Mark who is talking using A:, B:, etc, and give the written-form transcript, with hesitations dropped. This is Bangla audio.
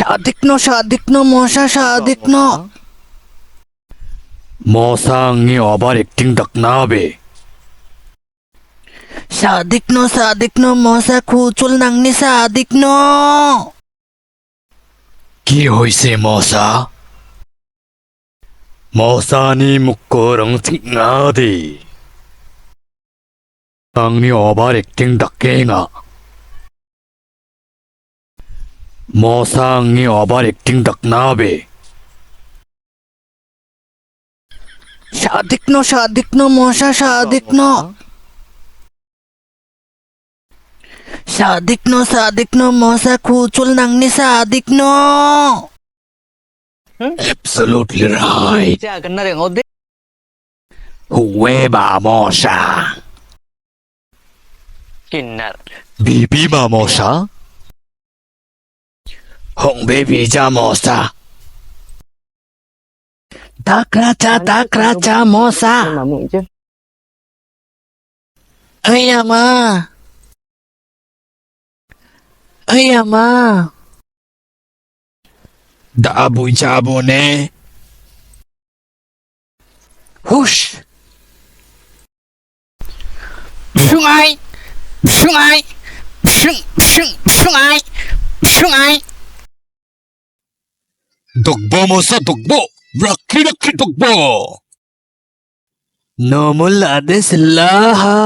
A: সাদিকনো মশা সাদিকনো
B: মশাংনি আবার একটিং ডাকনাবে
A: সাদিকনো মশা খুচুল নাংনি সাদিকনো
B: কি হইছে মশা মশানি মুক্করং ঠিকনাদে আংনি আবার একটিং ডাকেঙা মশাংনি আবার একটিং ডাকনাবে
A: সাদিকনো মশা সাদিকনো মশা খুচুল নাংনি সাদিকনো
B: Absolutely right. Huweba mosha.
C: Kinnar.
B: Bibi ba mosha? Hong baby ja mosha.
A: Takracha mosha
C: Mamuk chứ.
A: Ay ama
B: Da bui cha bo ne.
A: Hush Shungai Shungai
B: Dogbo mosha dogbo. Rocky dogbo.
A: Nomul ades laha